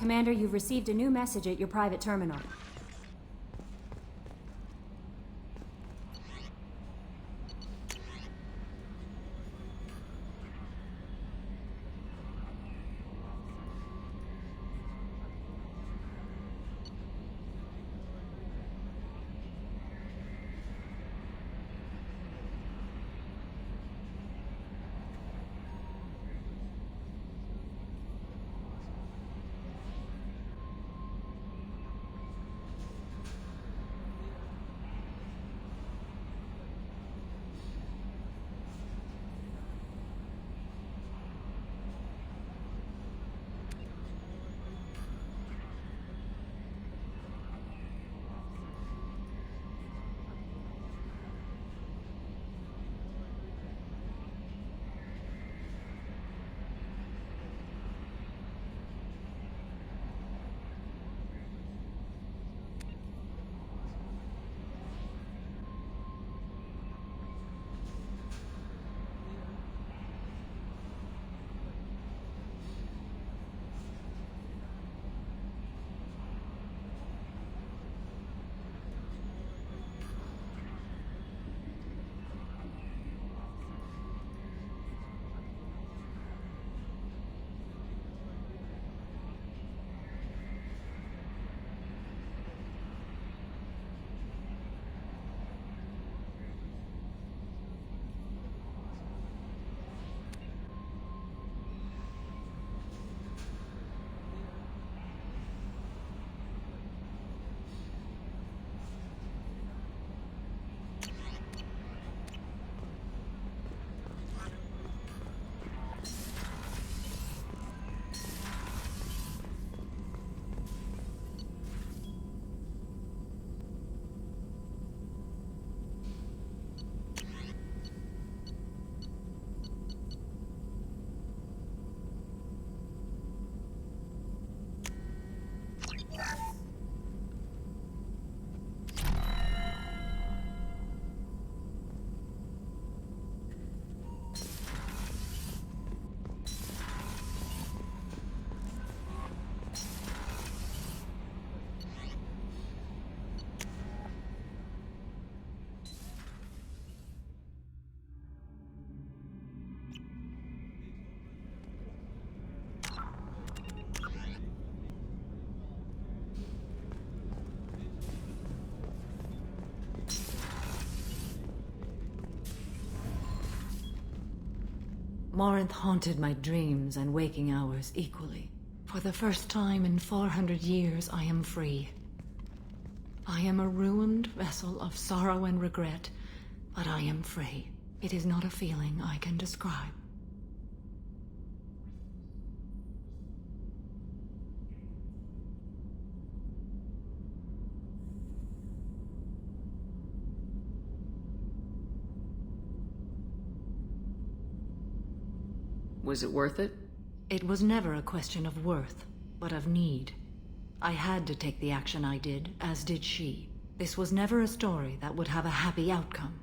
Commander, you've received a new message at your private terminal. Morinth haunted my dreams and waking hours equally. For the first time in 400 years, I am free. I am a ruined vessel of sorrow and regret, but I am free. It is not a feeling I can describe. Was it worth it? It was never a question of worth, but of need. I had to take the action I did, as did she. This was never a story that would have a happy outcome.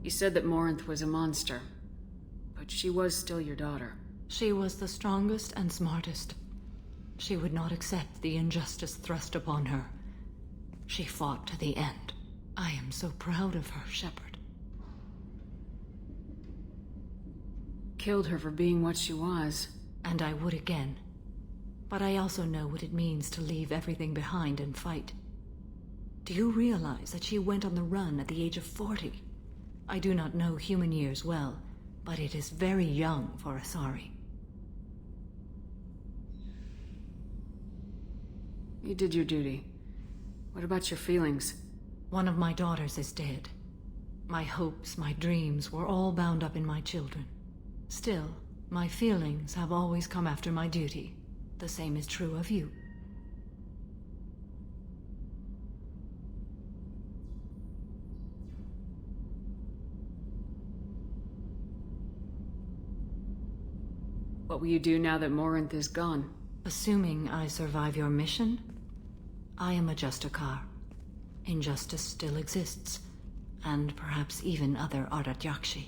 You said that Morinth was a monster, but she was still your daughter. She was the strongest and smartest. She would not accept the injustice thrust upon her. She fought to the end. I am so proud of her, Shepard. Killed her for being what she was. And I would again. But I also know what it means to leave everything behind and fight. Do you realize that she went on the run at the age of 40? I do not know human years well, but it is very young for Asari. You did your duty. What about your feelings? One of my daughters is dead. My hopes, my dreams were all bound up in my children. Still, my feelings have always come after my duty. The same is true of you. What will you do now that Morinth is gone? Assuming I survive your mission, I am a Justicar. Injustice still exists, and perhaps even other Ardat-Yakshi.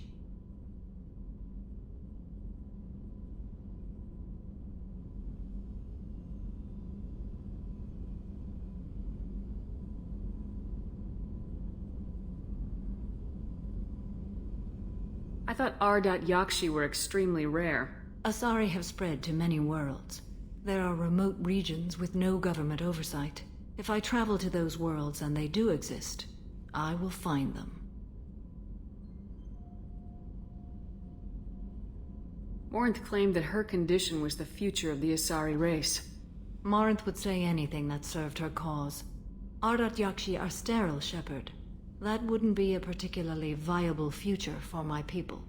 I thought Ardat-Yakshi were extremely rare. Asari have spread to many worlds. There are remote regions with no government oversight. If I travel to those worlds and they do exist, I will find them. Morinth claimed that her condition was the future of the Asari race. Morinth would say anything that served her cause. Ardat-Yakshi are sterile, Shepard. That wouldn't be a particularly viable future for my people.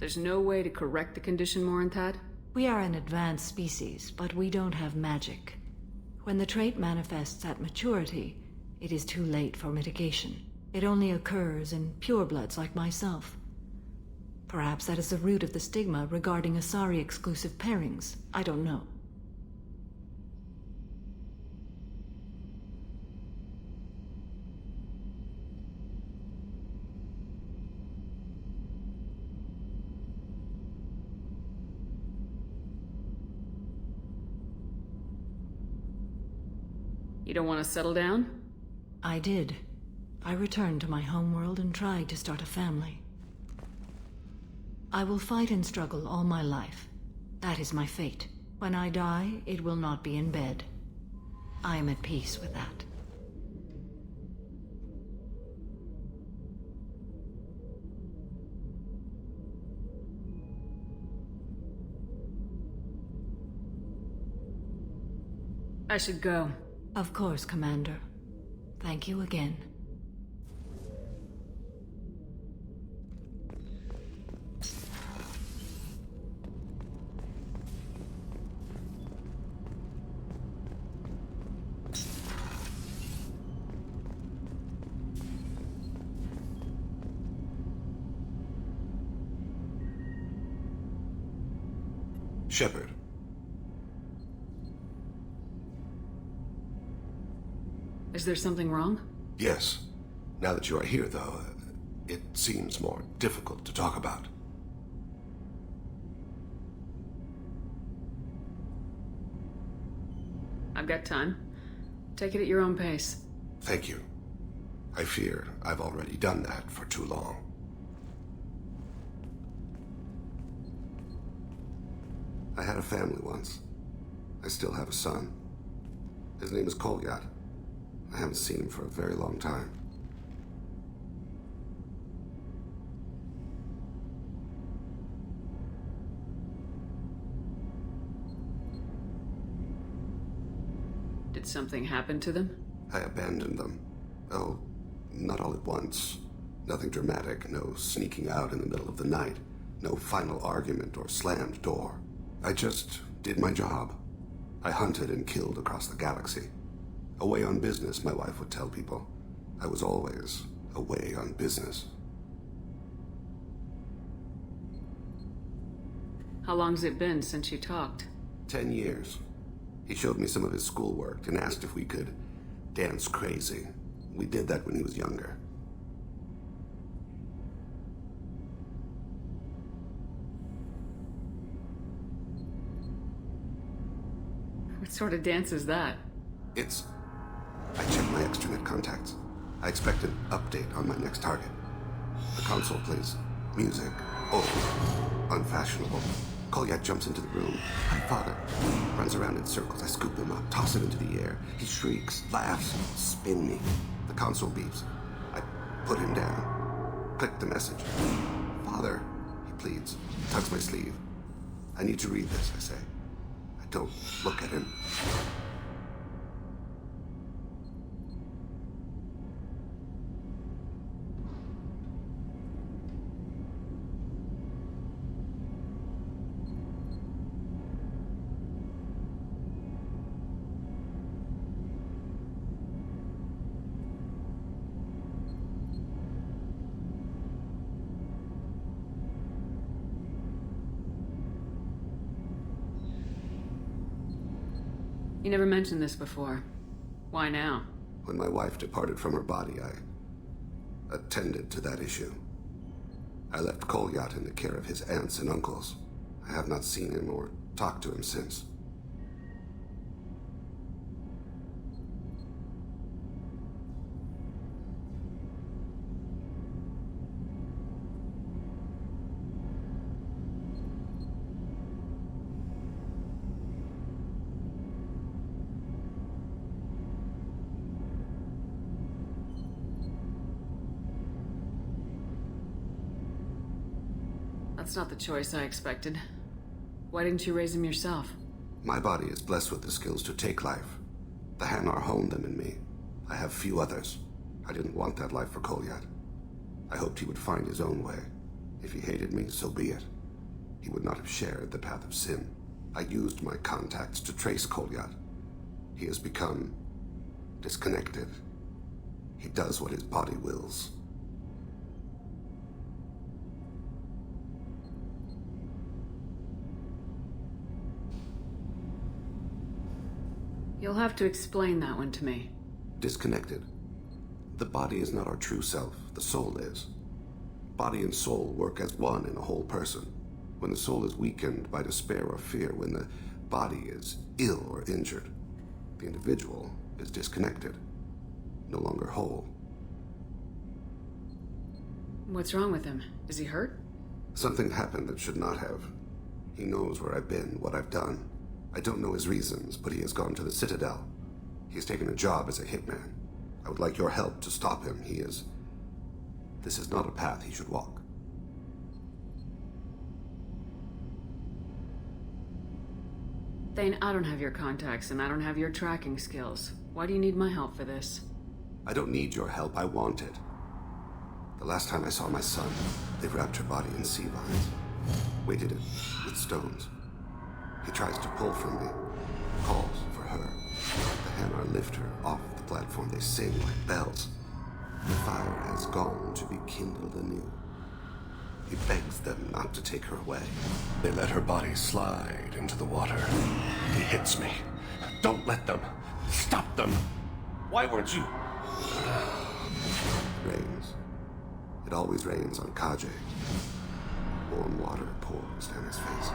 There's no way to correct the condition Morinth had? We are an advanced species, but we don't have magic. When the trait manifests at maturity, it is too late for mitigation. It only occurs in purebloods like myself. Perhaps that is the root of the stigma regarding Asari-exclusive pairings. I don't know. You don't want to settle down? I did. I returned to my homeworld and tried to start a family. I will fight and struggle all my life. That is my fate. When I die, it will not be in bed. I am at peace with that. I should go. Of course, Commander. Thank you again. Shepard. Is there something wrong? Yes. Now that you are here, though, it seems more difficult to talk about. I've got time. Take it at your own pace. Thank you. I fear I've already done that for too long. I had a family once. I still have a son. His name is Khalisah. I haven't seen him for a very long time. Did something happen to them? I abandoned them. Oh, not all at once. Nothing dramatic, no sneaking out in the middle of the night, no final argument or slammed door. I just did my job. I hunted and killed across the galaxy. Away on business, my wife would tell people. I was always away on business. How long's it been since you talked? 10 years. He showed me some of his schoolwork and asked if we could dance crazy. We did that when he was younger. What sort of dance is that? I checked my extranet contacts. I expect an update on my next target. The console plays music. Old. Unfashionable. Khalisah jumps into the room. My father runs around in circles. I scoop him up, toss him into the air. He shrieks, laughs, spin me. The console beeps. I put him down. Click the message. Father, he pleads. Tugs my sleeve. I need to read this, I say. I don't look at him. You never mentioned this before. Why now? When my wife departed from her body, I attended to that issue. I left Kolyat in the care of his aunts and uncles. I have not seen him or talked to him since. That's not the choice I expected. Why didn't you raise him yourself? My body is blessed with the skills to take life. The Hanar honed them in me. I have few others. I didn't want that life for Kolyat. I hoped he would find his own way. If he hated me, so be it. He would not have shared the path of sin. I used my contacts to trace Kolyat. He has become disconnected. He does what his body wills. You'll have to explain that one to me. Disconnected. The body is not our true self, the soul is. Body and soul work as one in a whole person. When the soul is weakened by despair or fear, when the body is ill or injured, the individual is disconnected, no longer whole. What's wrong with him? Is he hurt? Something happened that should not have. He knows where I've been, what I've done. I don't know his reasons, but he has gone to the Citadel. He has taken a job as a hitman. I would like your help to stop him. This is not a path he should walk. Thane, I don't have your contacts and I don't have your tracking skills. Why do you need my help for this? I don't need your help. I want it. The last time I saw my son, they wrapped her body in sea vines, weighted it with stones. He tries to pull from me, calls for her. The Hanar lift her off the platform. They sing like bells. The fire has gone to be kindled anew. He begs them not to take her away. They let her body slide into the water. He hits me. Don't let them. Stop them. Why weren't you? It rains. It always rains on Kaje. Warm water pours down his face.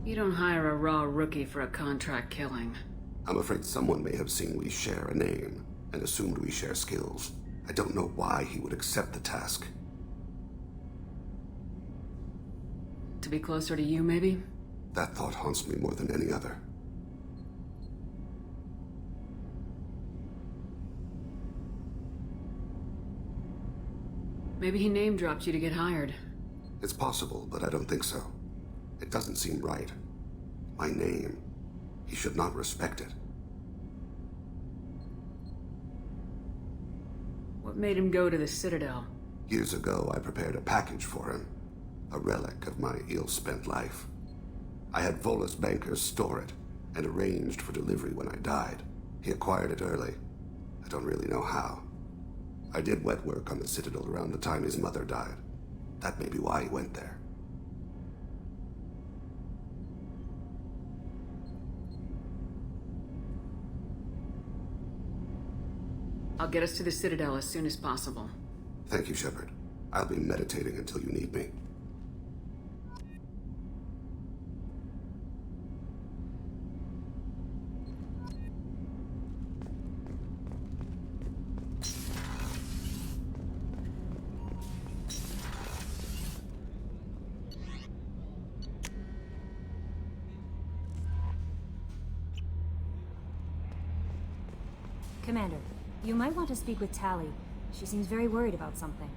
You don't hire a raw rookie for a contract killing. I'm afraid someone may have seen we share a name and assumed we share skills. I don't know why he would accept the task. To be closer to you, maybe? That thought haunts me more than any other. Maybe he name-dropped you to get hired. It's possible, but I don't think so. It doesn't seem right. My name. He should not respect it. What made him go to the Citadel? Years ago, I prepared a package for him. A relic of my ill-spent life. I had Volus bankers store it, and arranged for delivery when I died. He acquired it early. I don't really know how. I did wet work on the Citadel around the time his mother died. That may be why he went there. I'll get us to the Citadel as soon as possible. Thank you, Shepard. I'll be meditating until you need me. Commander, you might want to speak with Tally. She seems very worried about something.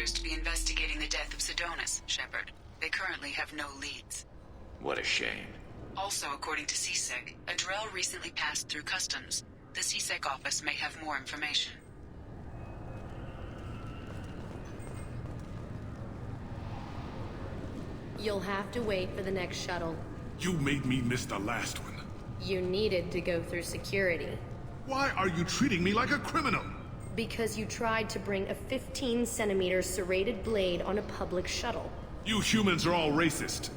appears to be investigating the death of Sidonis, Shepard. They currently have no leads. What a shame. Also, according to CSEC, a Drell recently passed through customs. The CSEC office may have more information. You'll have to wait for the next shuttle. You made me miss the last one. You needed to go through security. Why are you treating me like a criminal? Because you tried to bring a 15-centimeter serrated blade on a public shuttle. You humans are all racist.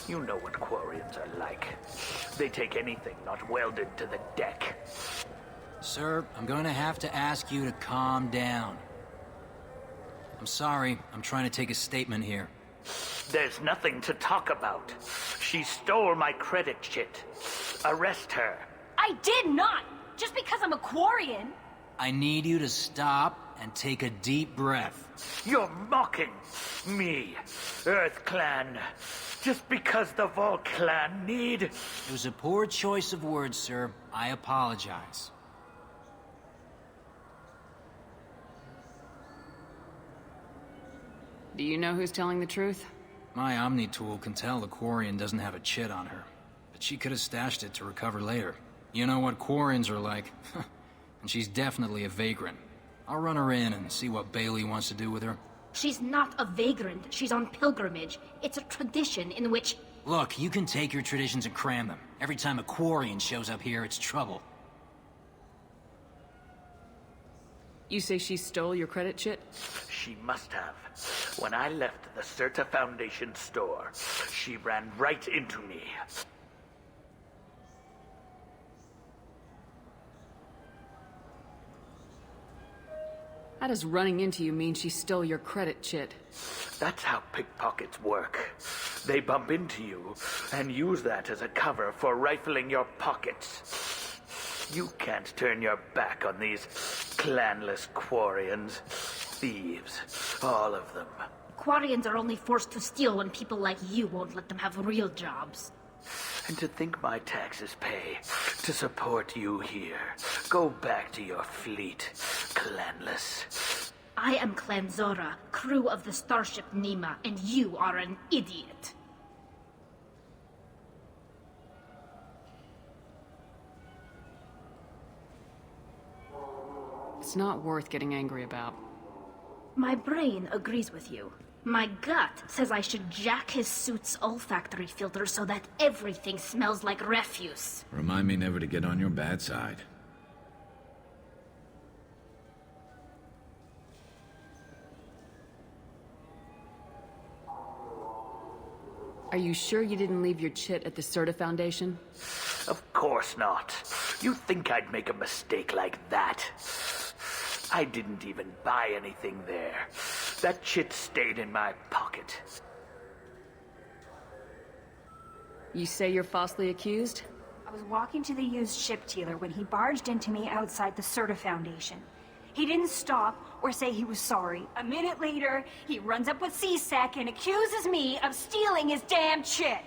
You know what Quarians are like. They take anything not welded to the deck. Sir, I'm going to have to ask you to calm down. I'm sorry, I'm trying to take a statement here. There's nothing to talk about. She stole my credit chit. Arrest her. I did not! Just because I'm a Quarian! I need you to stop and take a deep breath. You're mocking me, Earth Clan. Just because the Vol Clan need... It was a poor choice of words, sir. I apologize. Do you know who's telling the truth? My Omni tool can tell the Quarian doesn't have a chit on her, but she could have stashed it to recover later. You know what Quarians are like, and she's definitely a vagrant. I'll run her in and see what Bailey wants to do with her. She's not a vagrant. She's on pilgrimage. It's a tradition in which... Look, you can take your traditions and cram them. Every time a Quarian shows up here, it's trouble. You say she stole your credit chit? She must have. When I left the Certa Foundation store, she ran right into me. How does running into you mean she stole your credit chit? That's how pickpockets work. They bump into you and use that as a cover for rifling your pockets. You can't turn your back on these clanless Quarians. Thieves, all of them. Quarians are only forced to steal when people like you won't let them have real jobs. And to think my taxes pay to support you here. Go back to your fleet, clanless. I am Clan Zora, crew of the starship Nima, and you are an idiot. It's not worth getting angry about. My brain agrees with you. My gut says I should jack his suit's olfactory filter so that everything smells like refuse. Remind me never to get on your bad side. Are you sure you didn't leave your chit at the Certa Foundation? Of course not. You think I'd make a mistake like that? I didn't even buy anything there. That chit stayed in my pocket. You say you're falsely accused? I was walking to the used ship dealer when he barged into me outside the Certa Foundation. He didn't stop or say he was sorry. A minute later, he runs up with CSEC and accuses me of stealing his damn chit.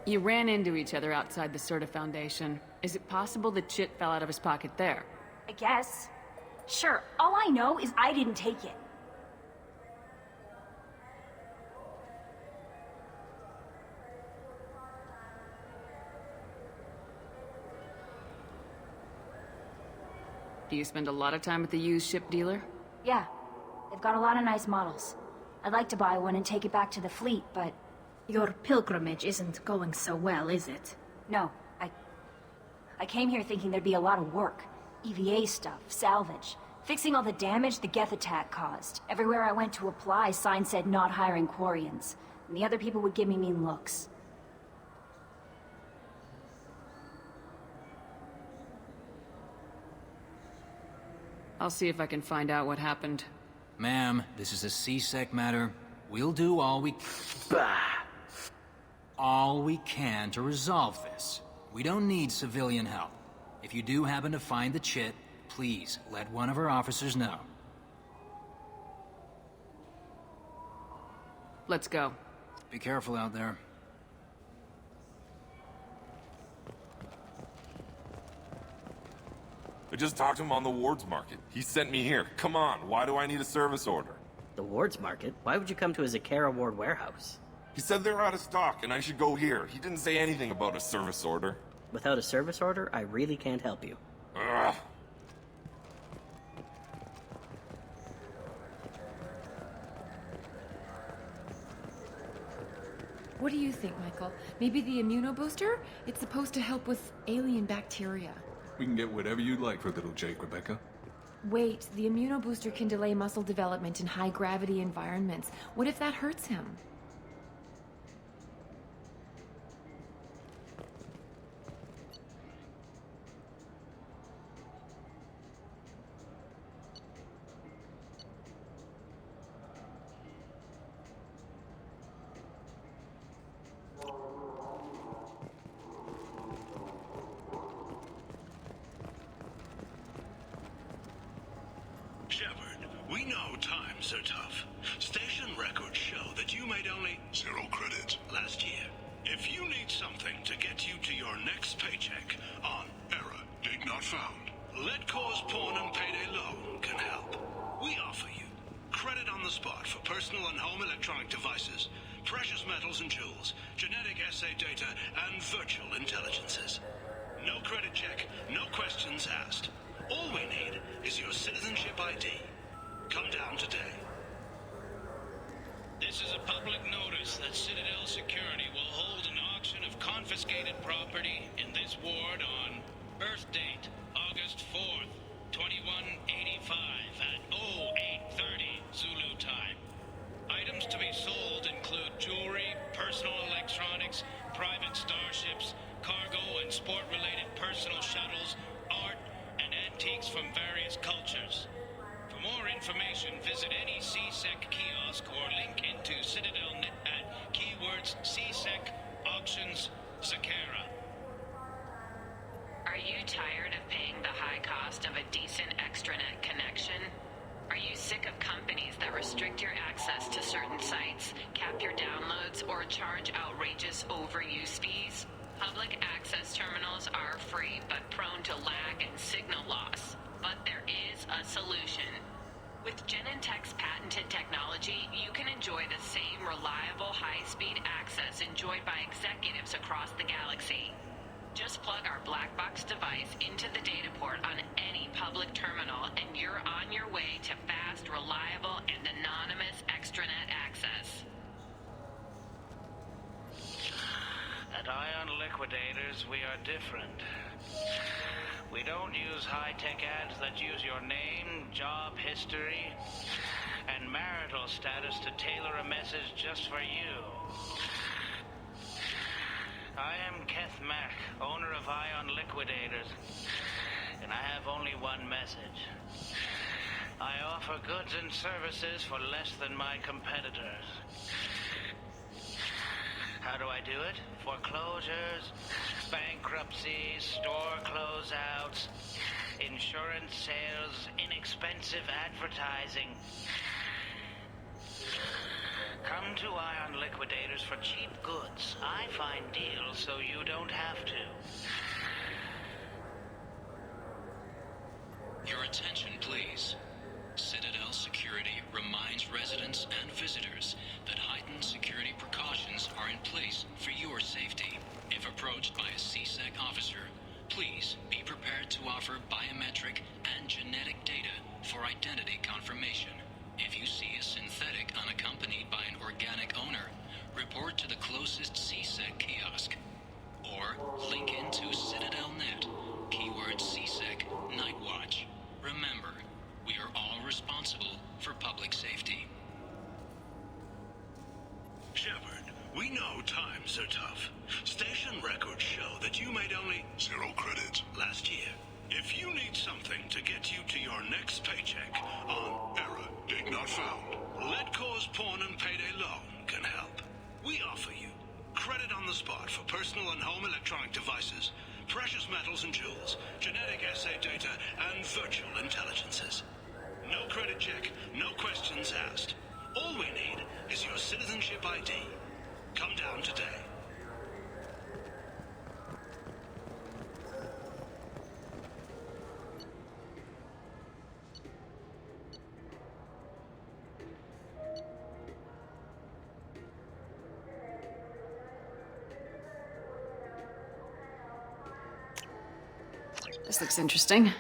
You ran into each other outside the Serta Foundation. Is it possible the chit fell out of his pocket there? I guess. Sure, all I know is I didn't take it. Do you spend a lot of time at the used ship dealer? Yeah, they've got a lot of nice models. I'd like to buy one and take it back to the fleet, but... Your pilgrimage isn't going so well, is it? No, I came here thinking there'd be a lot of work. EVA stuff, salvage, fixing all the damage the Geth attack caused. Everywhere I went to apply, signs said not hiring Quarians. And the other people would give me mean looks. I'll see if I can find out what happened. Ma'am, this is a C-Sec matter. We'll do all we can to resolve this. We don't need civilian help. If you do happen to find the chit, please let one of our officers know. Let's go. Be careful out there. I just talked to him on the Wards Market. He sent me here. Come on, why do I need a service order? The Wards Market? Why would you come to a Zakara Ward warehouse? He said they're out of stock and I should go here. He didn't say anything about a service order. Without a service order, I really can't help you. Ugh. What do you think, Michael? Maybe the immunobooster? It's supposed to help with alien bacteria. We can get whatever you'd like for little Jake, Rebecca. Wait, the immunobooster can delay muscle development in high-gravity environments. What if that hurts him? Shepard, we know times are tough. Station records show that you made only 0 credits last year. If you need something to get you to your next paycheck on error, date not found, Let Cause Pawn and Payday Loan can help. We offer you credit on the spot for personal and home electronic devices, precious metals and jewels, genetic assay data, and virtual intelligences. No credit check, no questions asked. All we need is your citizenship ID. Come down today. This is a public notice that Citadel Security will hold an auction of confiscated property in this ward on birth date, August 4th, 2185 at 0830 Zulu time. Items to be sold include jewelry, personal electronics, private starships, cargo and sport-related personal shuttles, art, and antiques from various cultures. For more information, visit any C-Sec kiosk or link into Citadel.net at keywords C-Sec Auctions Zakara. Are you tired of paying the high cost of a decent extranet connection? Are you sick of companies that restrict your access to certain sites, cap your downloads, or charge outrageous overuse fees? Public access terminals are free but prone to lag and signal loss. But there is a solution. With Genentech's patented technology, you can enjoy the same reliable high-speed access enjoyed by executives across the galaxy. Just plug our black box device into the data port on any public terminal and you're on your way to fast, reliable, and anonymous extranet access. At Ion Liquidators, we are different. We don't use high-tech ads that use your name, job history, and marital status to tailor a message just for you. I am Keth Mack, owner of Ion Liquidators, and I have only one message. I offer goods and services for less than my competitors. How do I do it? Foreclosures, bankruptcies, store closeouts, insurance sales, inexpensive advertising. Come to Ion Liquidators for cheap goods. I find deals so you don't have to. Your attention, please. Citadel Security reminds residents and visitors that heightened security precautions are in place for your safety. If approached by a CSEC officer, please be prepared to offer biometric and genetic data for identity confirmation. If you see a synthetic unaccompanied by an organic owner, report to the closest CSEC kiosk. Or link into Citadel.net, keyword CSEC Night Watch. Remember, we are all responsible for public safety. Shepard, we know times are tough. Station records show that you made only 0 credits last year. If you need something to get you to your next paycheck on error, date not found, Let Cause Pawn and Payday Loan can help. We offer you credit on the spot for personal and home electronic devices, precious metals and jewels, genetic assay data, and virtual intelligences. No credit check, no questions asked. All we need is your citizenship ID. Come down today. This looks interesting.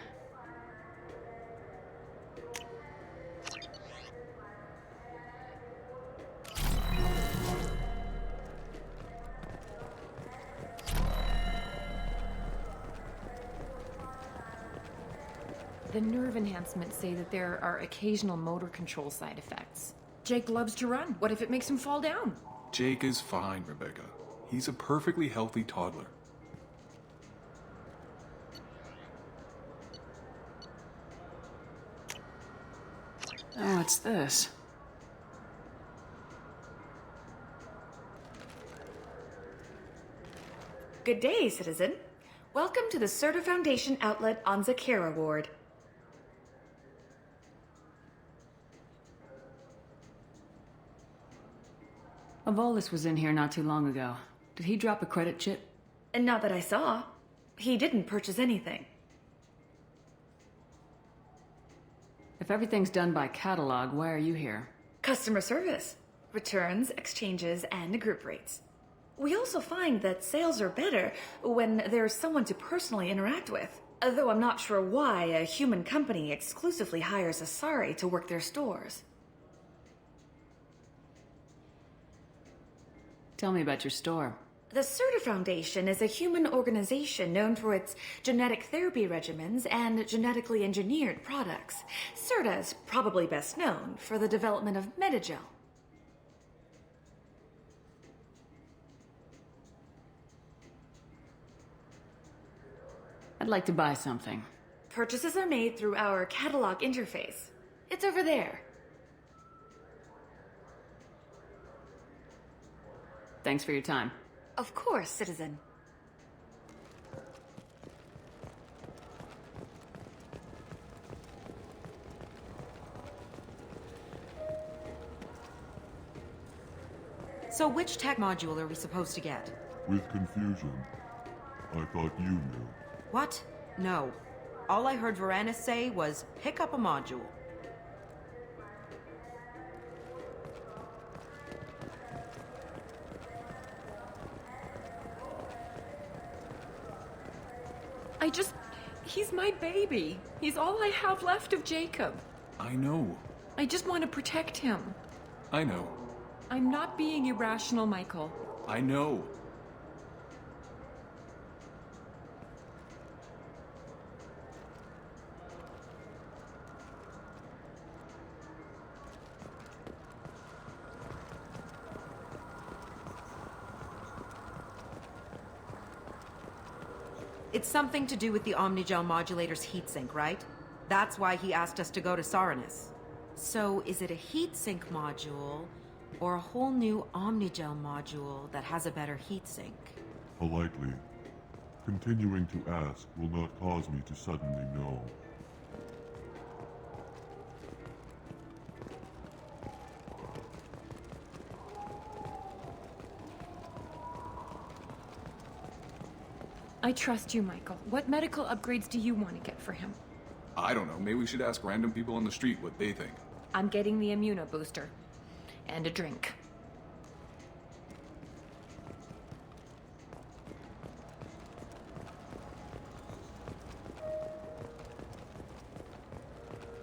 The nerve enhancements say that there are occasional motor control side effects. Jake loves to run. What if it makes him fall down? Jake is fine, Rebecca. He's a perfectly healthy toddler. Oh, what's this? Good day, citizen. Welcome to the Certa Foundation outlet on Zakera Ward. Avolis was in here not too long ago. Did he drop a credit chip? And not that I saw. He didn't purchase anything. If everything's done by catalog, why are you here? Customer service. Returns, exchanges, and group rates. We also find that sales are better when there's someone to personally interact with. Though I'm not sure why a human company exclusively hires Asari to work their stores. Tell me about your store. The Certa Foundation is a human organization known for its genetic therapy regimens and genetically engineered products. Certa is probably best known for the development of Metagel. I'd like to buy something. Purchases are made through our catalog interface. It's over there. Thanks for your time. Of course, citizen. So which tech module are we supposed to get? With confusion. I thought you knew. What? No. All I heard Varanus say was, pick up a module. He's my baby. He's all I have left of Jacob. I know. I just want to protect him. I know. I'm not being irrational, Michael. I know. It's something to do with the Omnigel modulator's heatsink, right? That's why he asked us to go to Saranus. So, is it a heatsink module, or a whole new Omnigel module that has a better heatsink? Politely. Continuing to ask will not cause me to suddenly know. I trust you, Michael. What medical upgrades do you want to get for him? I don't know. Maybe we should ask random people on the street what they think. I'm getting the immuno booster. And a drink.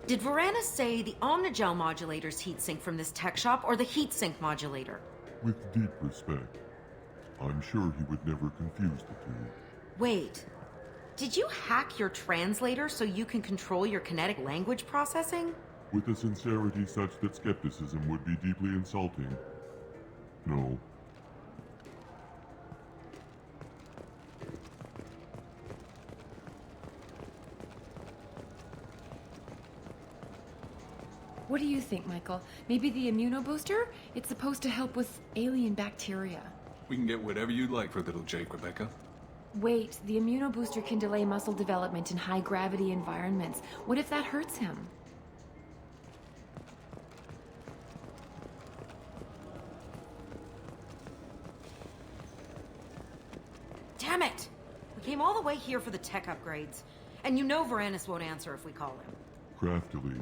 Did Varanus say the Omnigel modulator's heatsink from this tech shop or the heatsink modulator? With deep respect, I'm sure he would never confuse the two. Wait. Did you hack your translator so you can control your kinetic language processing? With a sincerity such that skepticism would be deeply insulting. No. What do you think, Michael? Maybe the immuno booster? It's supposed to help with alien bacteria. We can get whatever you'd like for little Jake, Rebecca. Wait, the immuno booster can delay muscle development in high-gravity environments. What if that hurts him? Damn it! We came all the way here for the tech upgrades. And you know Varanus won't answer if we call him. Craftily,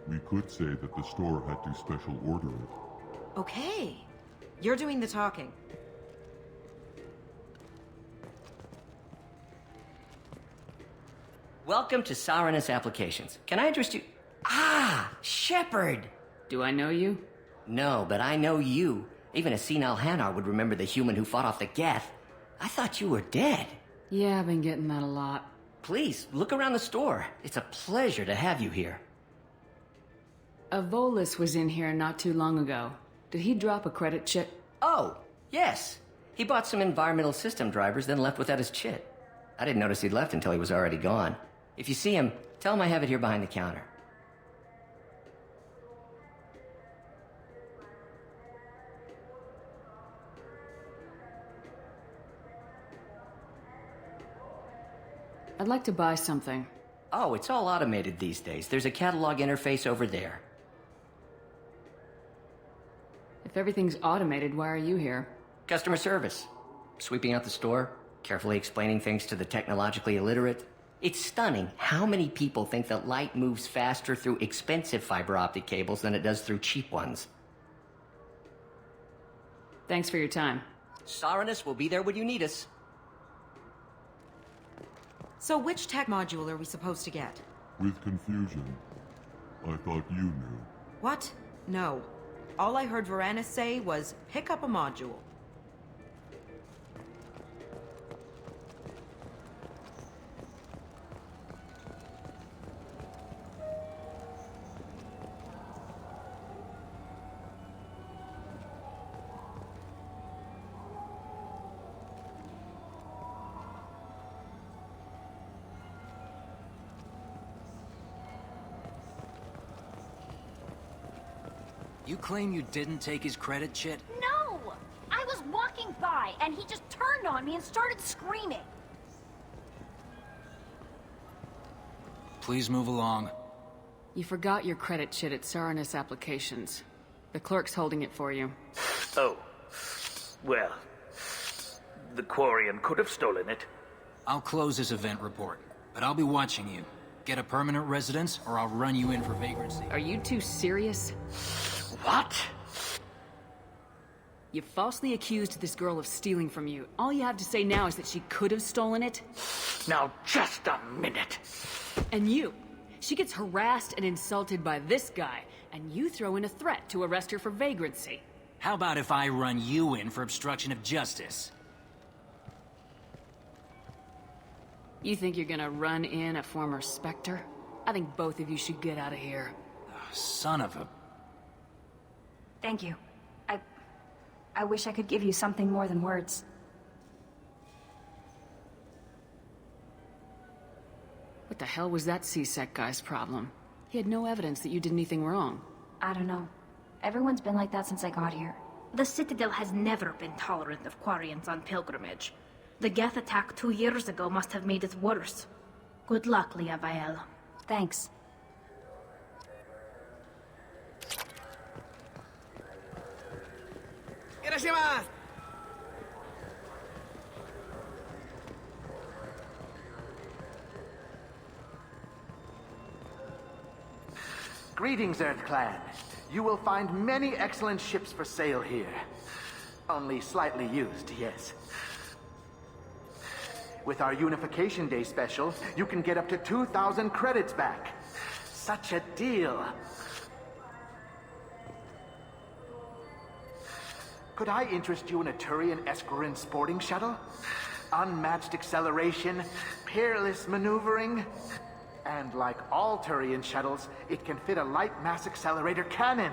we could say that the store had to special order it. Okay. You're doing the talking. Welcome to Saranus Applications. Can I interest you? Ah, Shepard! Do I know you? No, but I know you. Even a senile Hanar would remember the human who fought off the Geth. I thought you were dead. Yeah, I've been getting that a lot. Please, look around the store. It's a pleasure to have you here. A Volus was in here not too long ago. Did he drop a credit chit? Oh, yes. He bought some environmental system drivers, then left without his chit. I didn't notice he'd left until he was already gone. If you see him, tell him I have it here behind the counter. I'd like to buy something. Oh, it's all automated these days. There's a catalog interface over there. If everything's automated, why are you here? Customer service. Sweeping out the store, carefully explaining things to the technologically illiterate. It's stunning how many people think that light moves faster through expensive fiber optic cables than it does through cheap ones. Thanks for your time. Saranus will be there when you need us. So which tech module are we supposed to get? With confusion. I thought you knew. What? No. All I heard Varanus say was, pick up a module. You claim you didn't take his credit chit? No! I was walking by, and he just turned on me and started screaming. Please move along. You forgot your credit chit at Saranus Applications. The clerk's holding it for you. Oh. Well, the Quarian could have stolen it. I'll close this event report, but I'll be watching you. Get a permanent residence, or I'll run you in for vagrancy. Are you two serious? What? You falsely accused this girl of stealing from you. All you have to say now is that she could have stolen it? Now, just a minute. And you. She gets harassed and insulted by this guy, and you throw in a threat to arrest her for vagrancy. How about if I run you in for obstruction of justice? You think you're gonna run in a former Spectre? I think both of you should get out of here. Son of a... Thank you. I wish I could give you something more than words. What the hell was that C-Sec guy's problem? He had no evidence that you did anything wrong. I don't know. Everyone's been like that since I got here. The Citadel has never been tolerant of Quarians on pilgrimage. The Geth attack 2 years ago must have made it worse. Good luck, Liavael. Thanks. Greetings, Earth Clan. You will find many excellent ships for sale here. Only slightly used, yes. With our Unification Day special, you can get up to 2,000 credits back. Such a deal. Could I interest you in a Turian Esquirine sporting shuttle? Unmatched acceleration, peerless maneuvering, and like all Turian shuttles, it can fit a light mass accelerator cannon.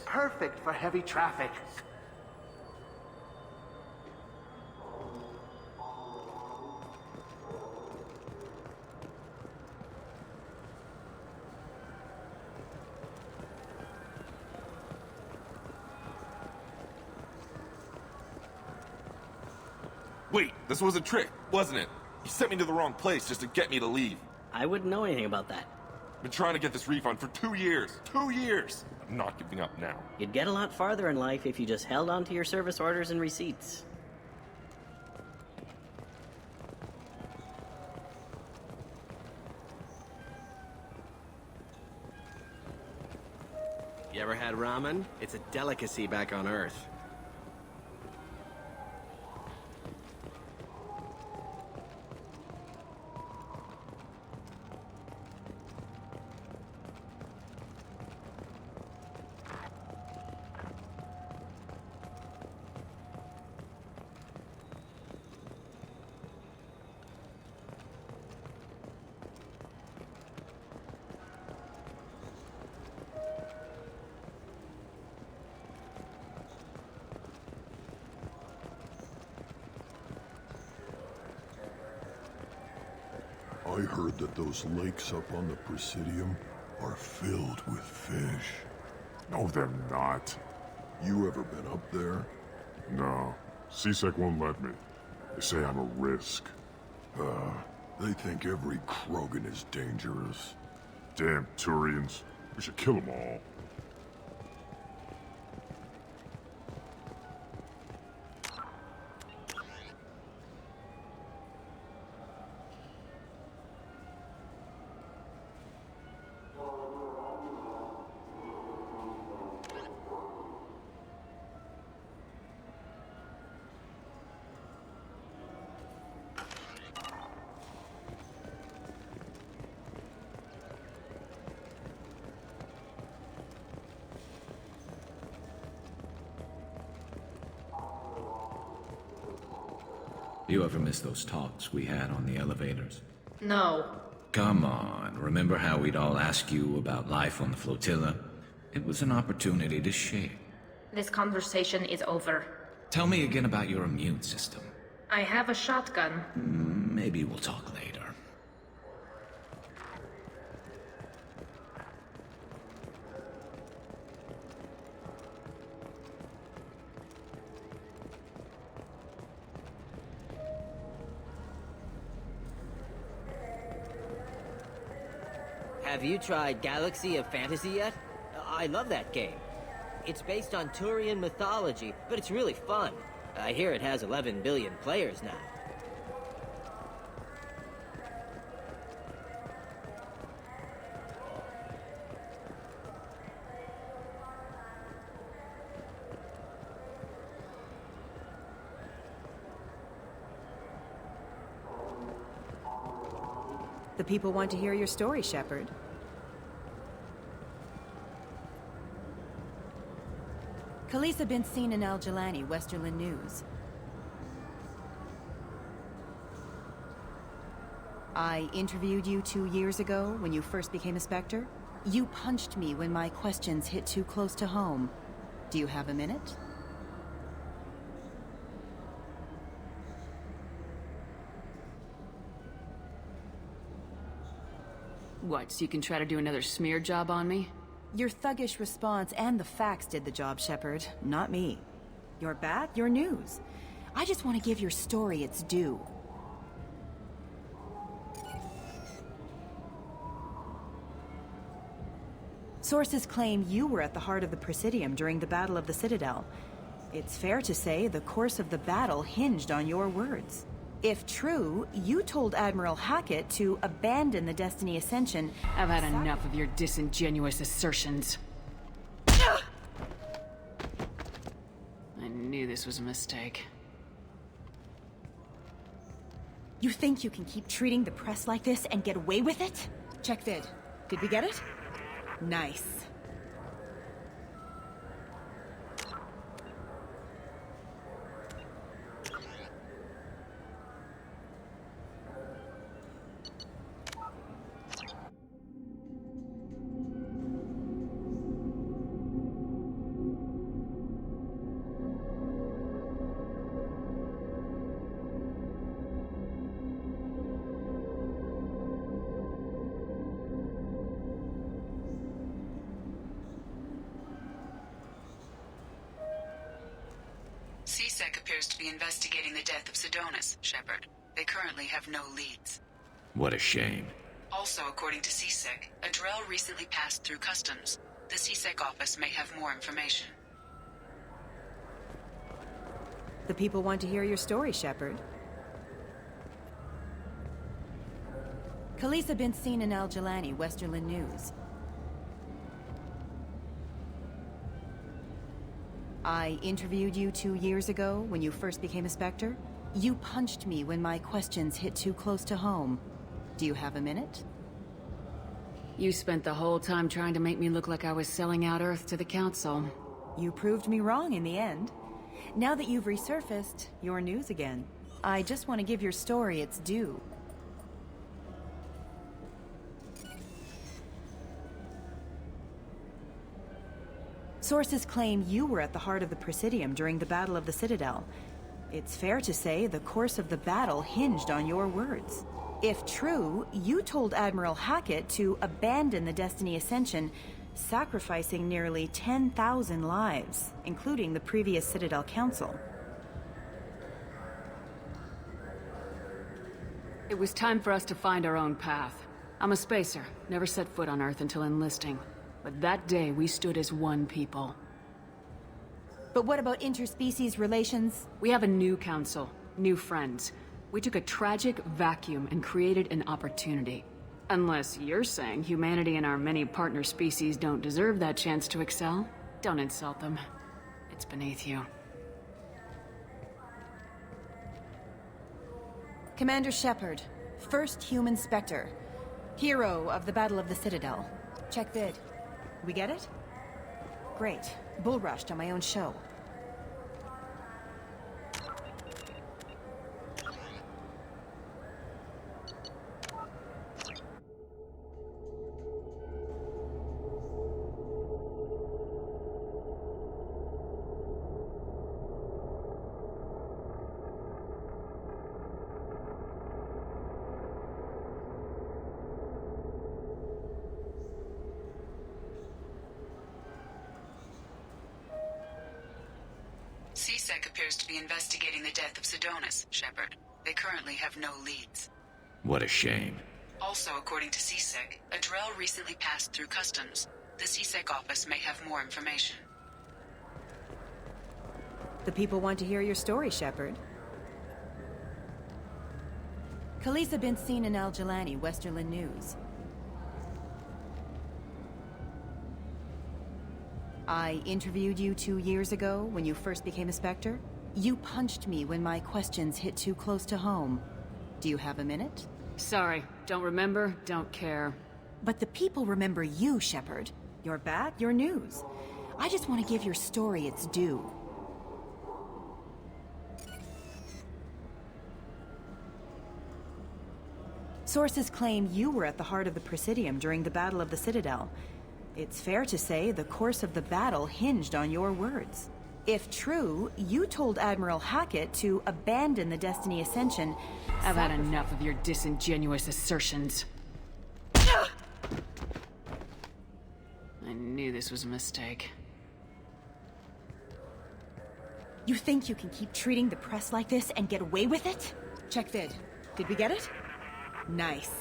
Perfect for heavy traffic. Wait, this was a trick, wasn't it? You sent me to the wrong place just to get me to leave. I wouldn't know anything about that. Been trying to get this refund for 2 years. 2 years! I'm not giving up now. You'd get a lot farther in life if you just held on to your service orders and receipts. You ever had ramen? It's a delicacy back on Earth. I heard that those lakes up on the Presidium are filled with fish. No, they're not. You ever been up there? No. CSEC won't let me. They say I'm a risk. They think every Krogan is dangerous. Damn Turians. We should kill them all. You ever miss those talks we had on the elevators? No. Come on, remember how we'd all ask you about life on the flotilla? It was an opportunity to share. This conversation is over. Tell me again about your immune system. I have a shotgun. Maybe we'll talk later. Have you tried Galaxy of Fantasy yet? I love that game. It's based on Turian mythology, but it's really fun. I hear it has 11 billion players now. The people want to hear your story, Shepard. Khalisah been seen in Al Jalani, Westerland News. I interviewed you 2 years ago when you first became a Spectre. You punched me when my questions hit too close to home. Do you have a minute? What, so you can try to do another smear job on me? Your thuggish response and the facts did the job, Shepard, not me. You're back, your news. I just want to give your story its due. Sources claim you were at the heart of the Presidium during the Battle of the Citadel. It's fair to say the course of the battle hinged on your words. If true, you told Admiral Hackett to abandon the Destiny Ascension. I've had enough of your disingenuous assertions. I knew this was a mistake. You think you can keep treating the press like this and get away with it? Check vid. Did we get it? Nice. CSEC appears to be investigating the death of Sidonis, Shepard. They currently have no leads. What a shame. Also, according to CSEC, a Drell recently passed through customs. The CSEC office may have more information. The people want to hear your story, Shepard. Khalisah been seen in Al Jelani, Westerland News. I interviewed you 2 years ago when you first became a Spectre. You punched me when my questions hit too close to home. Do you have a minute? You spent the whole time trying to make me look like I was selling out Earth to the Council. You proved me wrong in the end. Now that you've resurfaced, you're news again. I just want to give your story its due. Sources claim you were at the heart of the Presidium during the Battle of the Citadel. It's fair to say the course of the battle hinged on your words. If true, you told Admiral Hackett to abandon the Destiny Ascension, sacrificing nearly 10,000 lives, including the previous Citadel Council. It was time for us to find our own path. I'm a spacer, never set foot on Earth until enlisting. But that day, we stood as one people. But what about interspecies relations? We have a new council, new friends. We took a tragic vacuum and created an opportunity. Unless you're saying humanity and our many partner species don't deserve that chance to excel, don't insult them. It's beneath you. Commander Shepard, first human Spectre. Hero of the Battle of the Citadel. Check vid. We get it? Great. Bull rushed on my own show. CSEC appears to be investigating the death of Sidonis, Shepard. They currently have no leads. What a shame. Also, according to CSEC, a Drell recently passed through customs. The CSEC office may have more information. The people want to hear your story, Shepard. Khalisah been seen in Al Jelani, Westerland News. I interviewed you 2 years ago when you first became a Spectre. You punched me when my questions hit too close to home. Do you have a minute? Sorry, don't remember, don't care. But the people remember you, Shepard. You're back, you're news. I just want to give your story its due. Sources claim you were at the heart of the Presidium during the Battle of the Citadel. It's fair to say the course of the battle hinged on your words. If true, you told Admiral Hackett to abandon the Destiny Ascension. I've had enough of your disingenuous assertions. I knew this was a mistake. You think you can keep treating the press like this and get away with it? Check vid. Did we get it? Nice.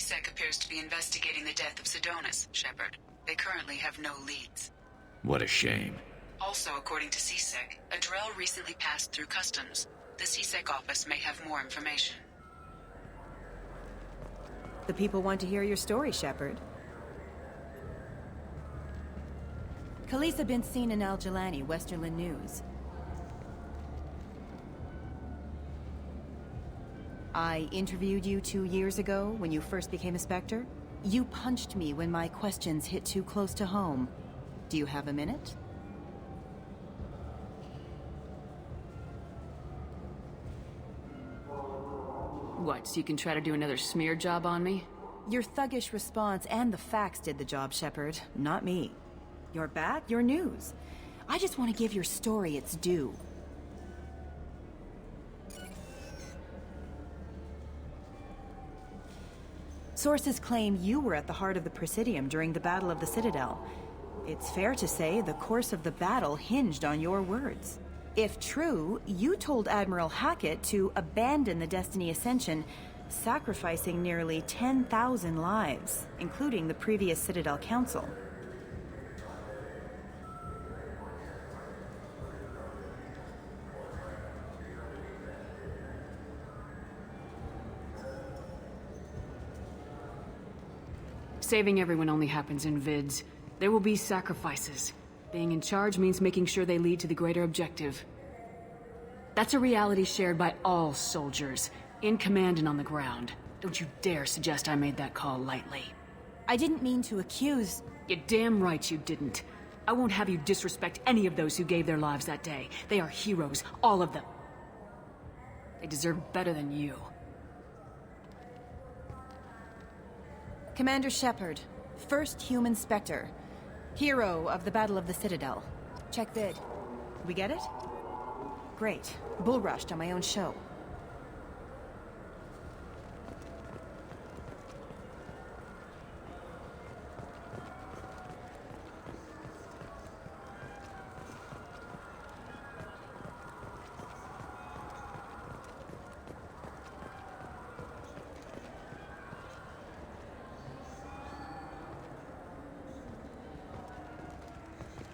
CSEC appears to be investigating the death of Sidonis, Shepard. They currently have no leads. What a shame. Also, according to CSEC, a Drell recently passed through customs. The CSEC office may have more information. The people want to hear your story, Shepard. Khalisah been seen in Al Jalani, Westerland News. I interviewed you 2 years ago when you first became a Spectre. You punched me when my questions hit too close to home. Do you have a minute? What, so you can try to do another smear job on me? Your thuggish response and the facts did the job, Shepard, not me. You're back, your news. I just want to give your story its due. Sources claim you were at the heart of the Presidium during the Battle of the Citadel. It's fair to say the course of the battle hinged on your words. If true, you told Admiral Hackett to abandon the Destiny Ascension, sacrificing nearly 10,000 lives, including the previous Citadel Council. Saving everyone only happens in vids. There will be sacrifices. Being in charge means making sure they lead to the greater objective. That's a reality shared by all soldiers, in command and on the ground. Don't you dare suggest I made that call lightly. I didn't mean to accuse... You're damn right you didn't. I won't have you disrespect any of those who gave their lives that day. They are heroes, all of them. They deserve better than you. Commander Shepard, first human Spectre. Hero of the Battle of the Citadel. Check vid. We get it? Great. Bull rushed on my own show.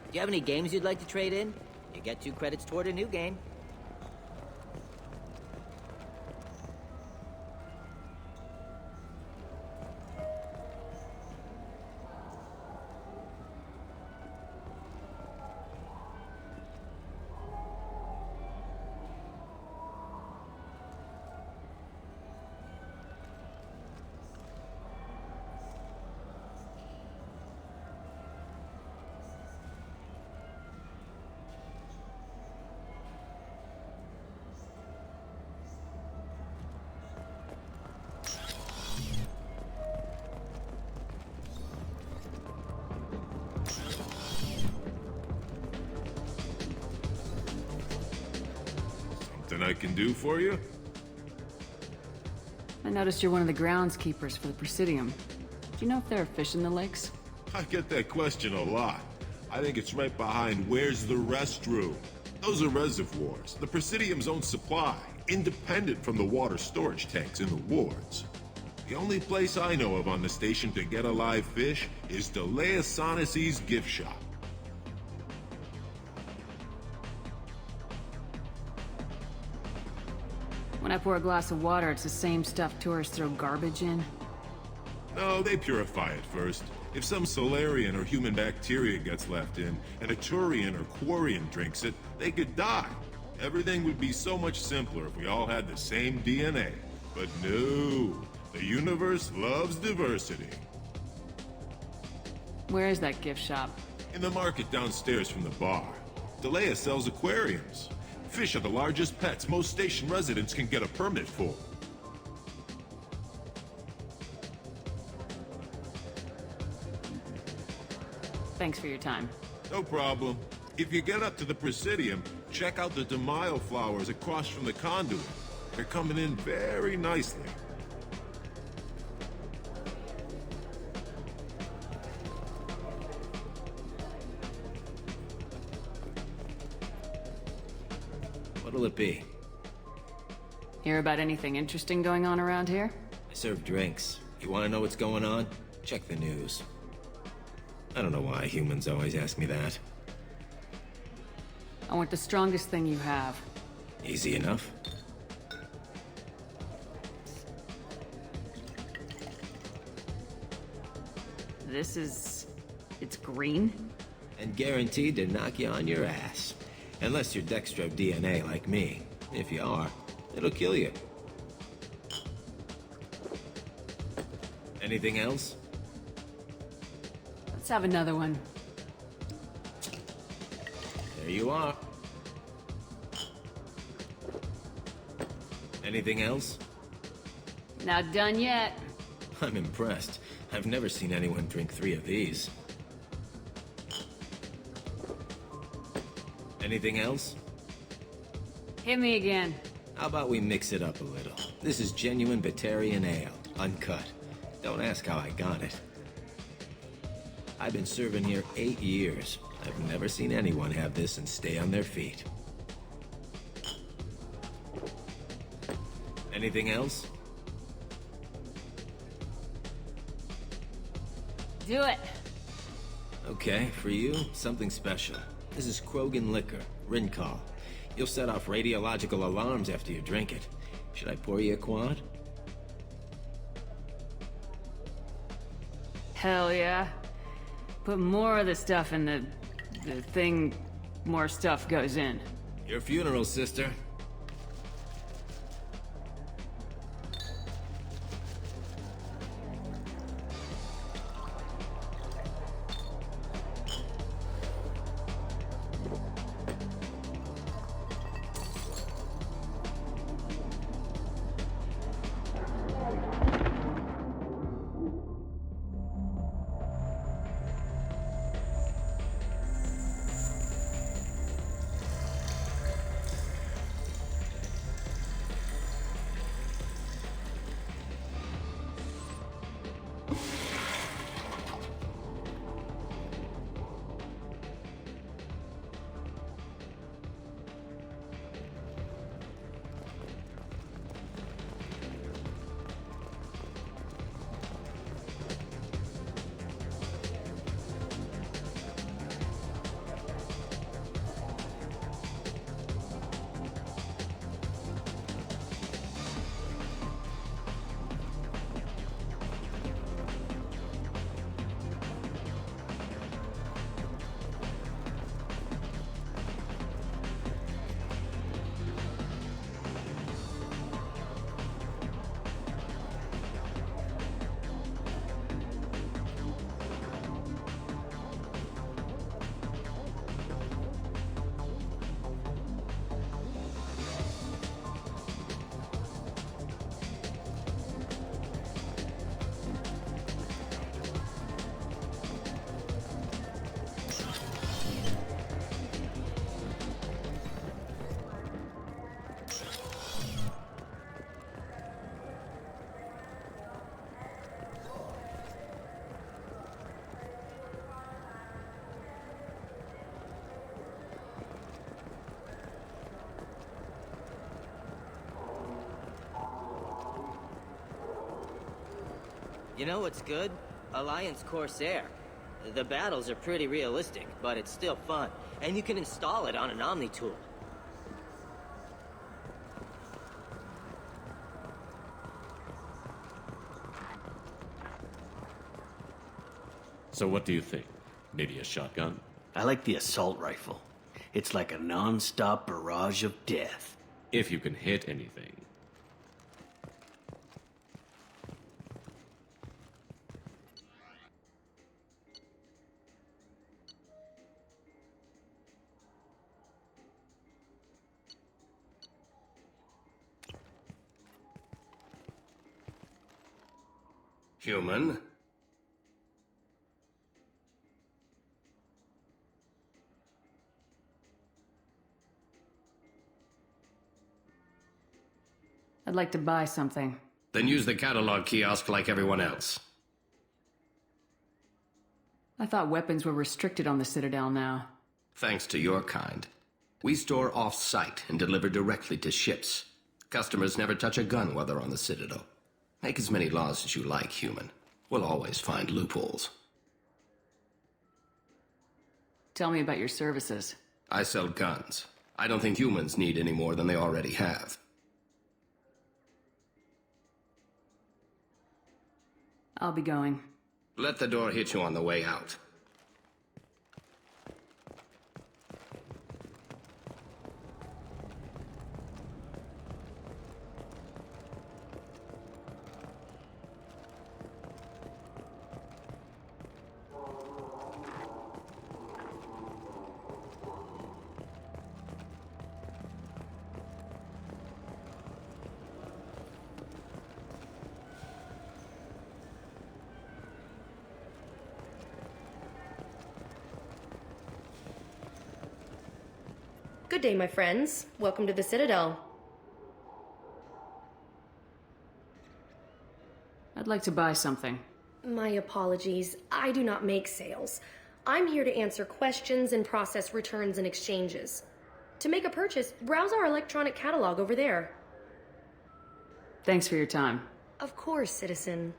Do you have any games you'd like to trade in? You get 2 credits toward a new game. Something I can do for you? I noticed you're one of the groundskeepers for the Presidium. Do you know if there are fish in the lakes? I get that question a lot. I think it's right behind where's the restroom. Those are reservoirs, the Presidium's own supply, independent from the water storage tanks in the wards. The only place I know of on the station to get a live fish is Delea Sonesi's gift shop. When I pour a glass of water, it's the same stuff tourists throw garbage in? No, they purify it first. If some Solarian or human bacteria gets left in, and a Turian or Quarian drinks it, they could die. Everything would be so much simpler if we all had the same DNA. But no, the universe loves diversity. Where is that gift shop? In the market downstairs from the bar. Delea sells aquariums. Fish are the largest pets most station residents can get a permit for. Thanks for your time. No problem. If you get up to the Presidium, check out the DeMaio flowers across from the conduit. They're coming in very nicely. What'll it be? Hear about anything interesting going on around here? I serve drinks. You want to know what's going on? Check the news. I don't know why humans always ask me that. I want the strongest thing you have. Easy enough. This is... it's green? And guaranteed to knock you on your ass. Unless you're Dextro DNA like me. If you are, it'll kill you. Anything else? Let's have another one. There you are. Anything else? Not done yet. I'm impressed. I've never seen anyone drink 3 of these. Anything else? Hit me again. How about we mix it up a little? This is genuine Batarian ale, uncut. Don't ask how I got it. I've been serving here 8 years. I've never seen anyone have this and stay on their feet. Anything else? Do it. Okay, for you, something special. This is Krogan liquor, Rincall. You'll set off radiological alarms after you drink it. Should I pour you a quad? Hell yeah. Put more of the stuff in the thing, more stuff goes in. Your funeral, sister. You know what's good? Alliance Corsair. The battles are pretty realistic, but it's still fun. And you can install it on an Omni tool. So what do you think? Maybe a shotgun? I like the assault rifle. It's like a non-stop barrage of death. If you can hit anything. Human? I'd like to buy something. Then use the catalog kiosk like everyone else. I thought weapons were restricted on the Citadel now. Thanks to your kind. We store off-site and deliver directly to ships. Customers never touch a gun while they're on the Citadel. Make as many laws as you like, human. We'll always find loopholes. Tell me about your services. I sell guns. I don't think humans need any more than they already have. I'll be going. Let the door hit you on the way out. Good day, my friends. Welcome to the Citadel. I'd like to buy something. My apologies. I do not make sales. I'm here to answer questions and process returns and exchanges. To make a purchase, browse our electronic catalog over there. Thanks for your time. Of course, citizen.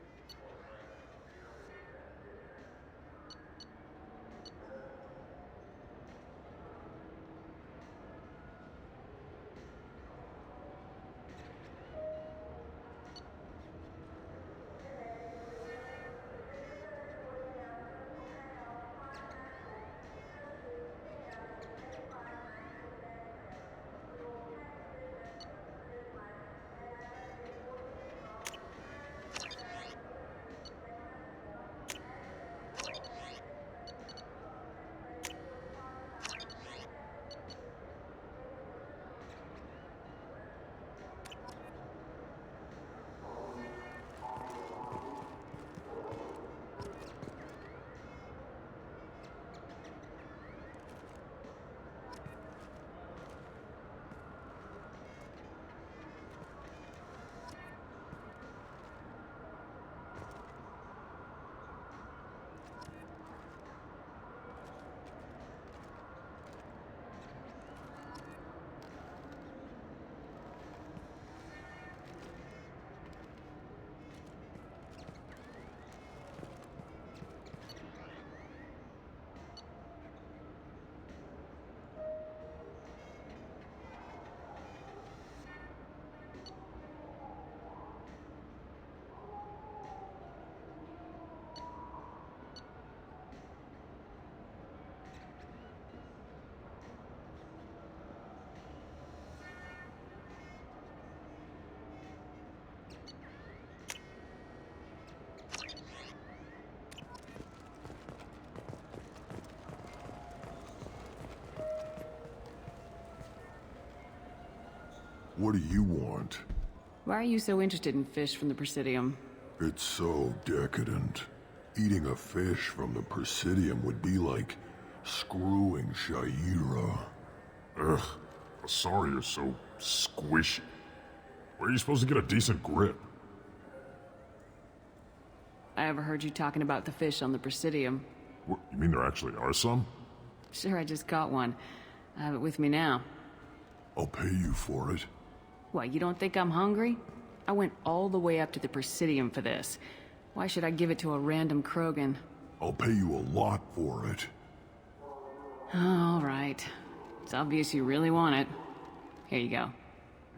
What do you want? Why are you so interested in fish from the Presidium? It's so decadent. Eating a fish from the Presidium would be like screwing Shaira. Ugh, sorry you're so squishy. Where are you supposed to get a decent grip? I overheard you talking about the fish on the Presidium. What, you mean there actually are some? Sure, I just caught one. I have it with me now. I'll pay you for it. What, you don't think I'm hungry? I went all the way up to the Presidium for this. Why should I give it to a random Krogan? I'll pay you a lot for it. All right. It's obvious you really want it. Here you go.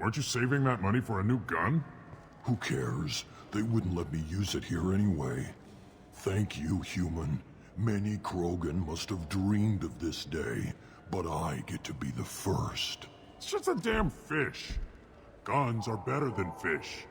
Weren't you saving that money for a new gun? Who cares? They wouldn't let me use it here anyway. Thank you, human. Many Krogan must have dreamed of this day, but I get to be the first. It's just a damn fish. Guns are better than fish.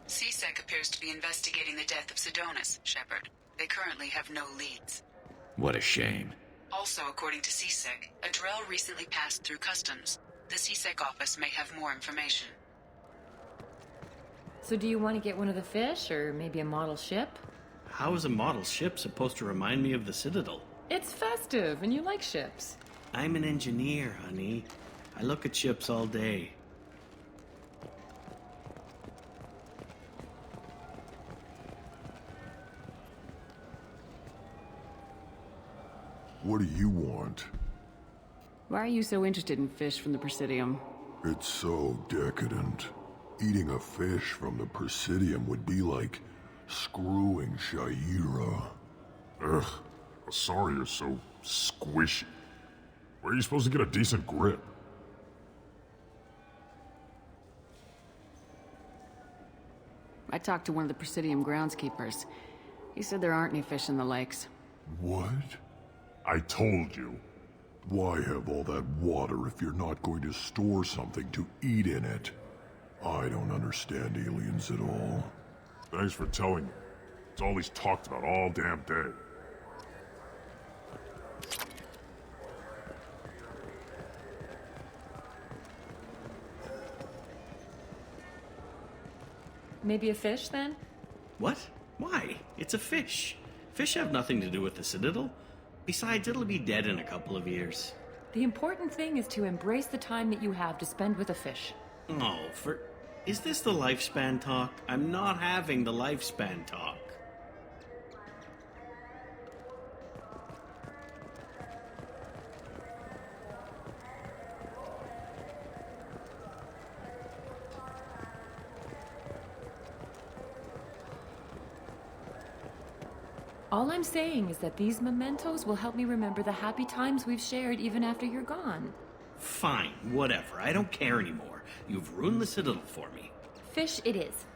CSEC appears to be investigating the death of Sidonis, Shepard. They currently have no leads. What a shame. Also, according to CSEC, a Drell recently passed through customs. The CSEC office may have more information. So do you want to get one of the fish, or maybe a model ship? How is a model ship supposed to remind me of the Citadel? It's festive, and you like ships. I'm an engineer, honey. I look at ships all day. What do you want? Why are you so interested in fish from the Presidium? It's so decadent. Eating a fish from the Presidium would be like screwing Shaira. Ugh, Asari is so squishy. Where are you supposed to get a decent grip? I talked to one of the Presidium groundskeepers. He said there aren't any fish in the lakes. What? I told you. Why have all that water if you're not going to store something to eat in it? I don't understand aliens at all. Thanks for telling me. It's all he's talked about all damn day. Maybe a fish, then? What? Why? It's a fish. Fish have nothing to do with the Citadel. Besides, it'll be dead in a couple of years. The important thing is to embrace the time that you have to spend with a fish. Oh, is this the lifespan talk? I'm not having the lifespan talk. All I'm saying is that these mementos will help me remember the happy times we've shared even after you're gone. Fine, whatever. I don't care anymore. You've ruined the Citadel for me. Fish it is.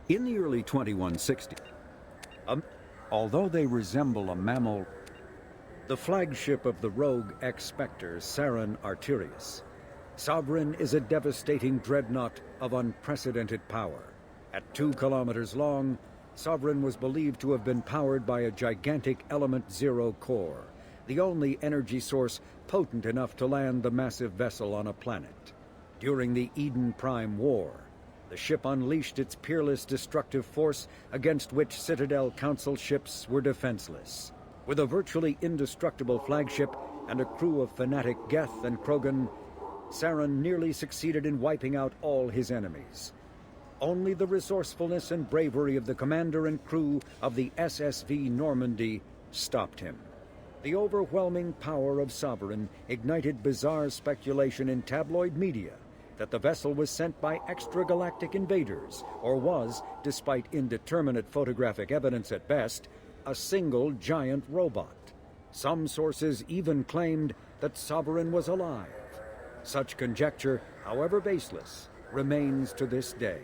In the early 2160s, although they resemble a mammal, the flagship of the rogue ex-Spectre, Saren Arterius, Sovereign is a devastating dreadnought of unprecedented power. At 2 kilometers long, Sovereign was believed to have been powered by a gigantic Element Zero core, the only energy source potent enough to land the massive vessel on a planet. During the Eden Prime War, the ship unleashed its peerless destructive force against which Citadel Council ships were defenseless. With a virtually indestructible flagship and a crew of fanatic Geth and Krogan, Saren nearly succeeded in wiping out all his enemies. Only the resourcefulness and bravery of the commander and crew of the SSV Normandy stopped him. The overwhelming power of Sovereign ignited bizarre speculation in tabloid media that the vessel was sent by extragalactic invaders, or was, despite indeterminate photographic evidence at best, a single giant robot. Some sources even claimed that Sovereign was alive. Such conjecture, however baseless, remains to this day.